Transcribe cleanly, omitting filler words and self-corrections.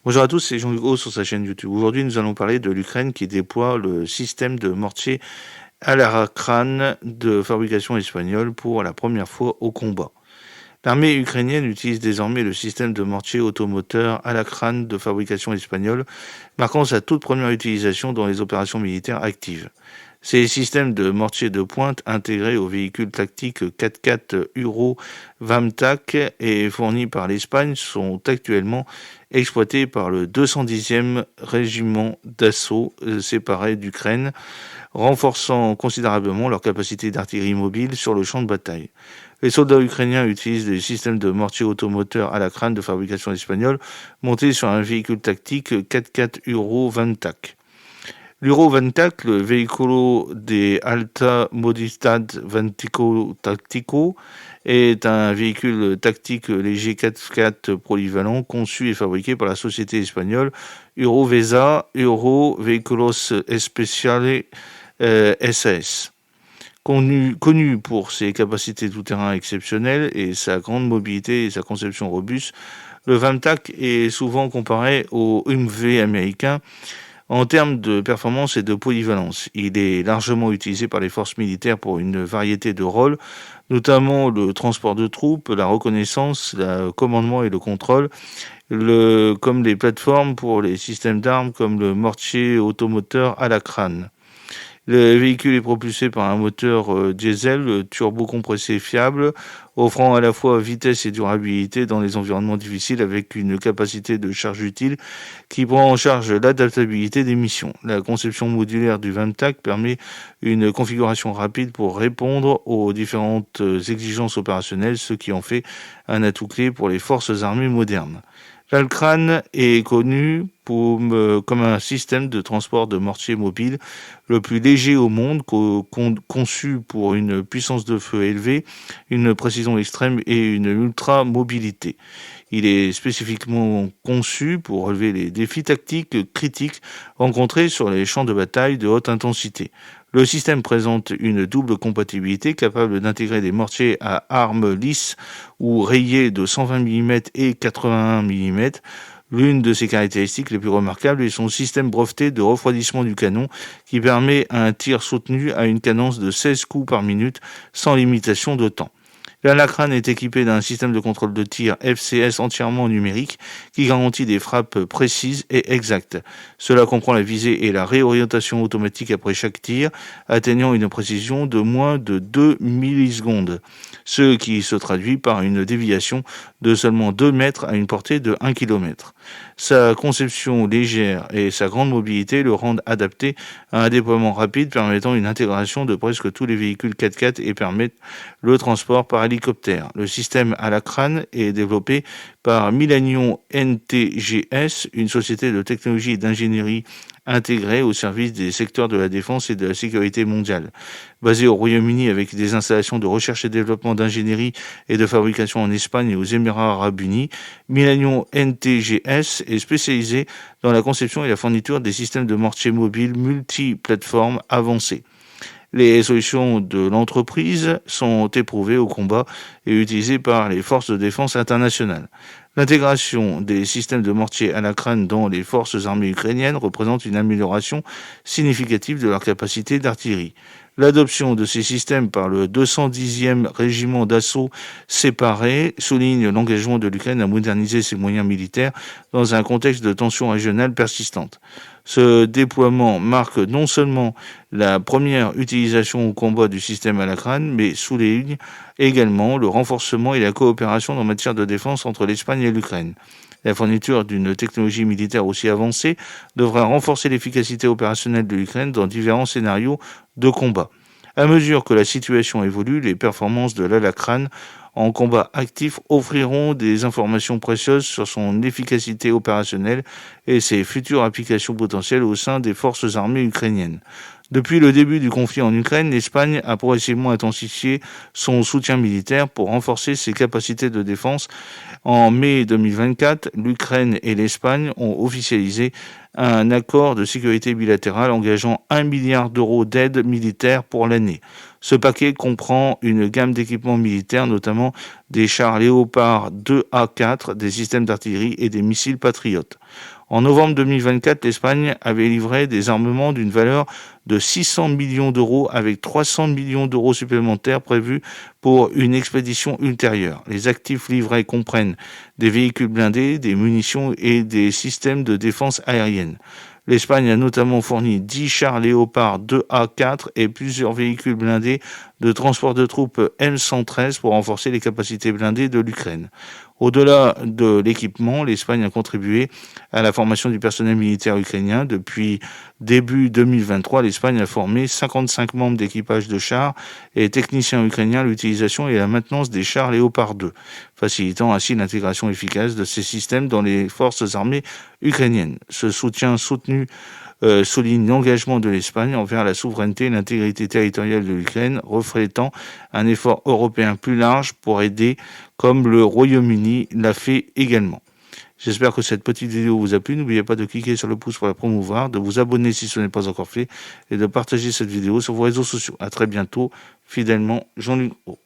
Bonjour à tous, c'est Jean-Hugo sur sa chaîne YouTube. Aujourd'hui, nous allons parler de l'Ukraine qui déploie le système de mortier à l'Arakran de fabrication espagnole pour la première fois au combat. L'armée ukrainienne utilise désormais le système de mortier automoteur Alakran de fabrication espagnole, marquant sa toute première utilisation dans les opérations militaires actives. Ces systèmes de mortier de pointe intégrés aux véhicules tactiques 4x4 Euro VAMTAC et fournis par l'Espagne sont actuellement exploités par le 210e régiment d'assaut séparé d'Ukraine, renforçant considérablement leur capacité d'artillerie mobile sur le champ de bataille. Les soldats ukrainiens utilisent des systèmes de mortier automoteur à la crâne de fabrication espagnole montés sur un véhicule tactique 4x4 Euro VAMTAC. L'Euro VAMTAC, le Veicolo de Alta Modalità Tattico, est un véhicule tactique léger 4x4 polyvalent conçu et fabriqué par la société espagnole Eurovesa Euro Vehículos Especiales SAS. Connu pour ses capacités tout-terrain exceptionnelles et sa grande mobilité et sa conception robuste, le VAMTAC est souvent comparé au Humvee américain en termes de performance et de polyvalence. Il est largement utilisé par les forces militaires pour une variété de rôles, notamment le transport de troupes, la reconnaissance, le commandement et le contrôle, comme les plateformes pour les systèmes d'armes comme le mortier automoteur à la crâne. Le véhicule est propulsé par un moteur diesel turbo-compressé fiable, offrant à la fois vitesse et durabilité dans les environnements difficiles avec une capacité de charge utile qui prend en charge l'adaptabilité des missions. La conception modulaire du VAMTAC permet une configuration rapide pour répondre aux différentes exigences opérationnelles, ce qui en fait un atout clé pour les forces armées modernes. L'Alkran est connu comme un système de transport de mortier mobile le plus léger au monde, conçu pour une puissance de feu élevée, une précision extrême et une ultra-mobilité. Il est spécifiquement conçu pour relever les défis tactiques critiques rencontrés sur les champs de bataille de haute intensité. Le système présente une double compatibilité capable d'intégrer des mortiers à armes lisses ou rayées de 120 mm et 81 mm. L'une de ses caractéristiques les plus remarquables est son système breveté de refroidissement du canon qui permet un tir soutenu à une cadence de 16 coups par minute sans limitation de temps. L'Alakran est équipé d'un système de contrôle de tir FCS entièrement numérique qui garantit des frappes précises et exactes. Cela comprend la visée et la réorientation automatique après chaque tir, atteignant une précision de moins de 2 millisecondes, ce qui se traduit par une déviation de seulement 2 mètres à une portée de 1 km. Sa conception légère et sa grande mobilité le rendent adapté à un déploiement rapide permettant une intégration de presque tous les véhicules 4x4 et permettent le transport par hélicoptère. Le système Alakran est développé par Millennium NTGS, une société de technologie et d'ingénierie intégrée au service des secteurs de la défense et de la sécurité mondiale. Basée au Royaume-Uni avec des installations de recherche et développement d'ingénierie et de fabrication en Espagne et aux Émirats arabes unis, Millennium NTGS est spécialisé dans la conception et la fourniture des systèmes de mortiers mobiles multiplateformes avancés. Les solutions de l'entreprise sont éprouvées au combat et utilisées par les forces de défense internationales. L'intégration des systèmes de mortier à la crâne dans les forces armées ukrainiennes représente une amélioration significative de leur capacité d'artillerie. L'adoption de ces systèmes par le 210e régiment d'assaut séparé souligne l'engagement de l'Ukraine à moderniser ses moyens militaires dans un contexte de tensions régionales persistantes. Ce déploiement marque non seulement la première utilisation au combat du système à la crâne, mais souligne également le renforcement et la coopération en matière de défense entre l'Espagne et l'Ukraine. La fourniture d'une technologie militaire aussi avancée devra renforcer l'efficacité opérationnelle de l'Ukraine dans différents scénarios de combat. À mesure que la situation évolue, les performances de l'Alakran en combat actif offriront des informations précieuses sur son efficacité opérationnelle et ses futures applications potentielles au sein des forces armées ukrainiennes. Depuis le début du conflit en Ukraine, l'Espagne a progressivement intensifié son soutien militaire pour renforcer ses capacités de défense. En mai 2024, l'Ukraine et l'Espagne ont officialisé un accord de sécurité bilatérale engageant 1 milliard d'euros d'aide militaire pour l'année. Ce paquet comprend une gamme d'équipements militaires, notamment des chars Léopard 2A4, des systèmes d'artillerie et des missiles Patriotes. En novembre 2024, l'Espagne avait livré des armements d'une valeur de 600 millions d'euros avec 300 millions d'euros supplémentaires prévus pour une expédition ultérieure. Les actifs livrés comprennent des véhicules blindés, des munitions et des systèmes de défense aérienne. L'Espagne a notamment fourni 10 chars Léopard 2A4 et plusieurs véhicules blindés de transport de troupes M113 pour renforcer les capacités blindées de l'Ukraine. Au-delà de l'équipement, l'Espagne a contribué à la formation du personnel militaire ukrainien. Depuis début 2023, l'Espagne a formé 55 membres d'équipage de chars et techniciens ukrainiens à l'utilisation et à la maintenance des chars Léopard 2, facilitant ainsi l'intégration efficace de ces systèmes dans les forces armées ukrainiennes. Ce soutien souligne l'engagement de l'Espagne envers la souveraineté et l'intégrité territoriale de l'Ukraine, reflétant un effort européen plus large pour aider, comme le Royaume-Uni l'a fait également. J'espère que cette petite vidéo vous a plu. N'oubliez pas de cliquer sur le pouce pour la promouvoir, de vous abonner si ce n'est pas encore fait et de partager cette vidéo sur vos réseaux sociaux. À très bientôt, fidèlement, Jean-Luc Roux.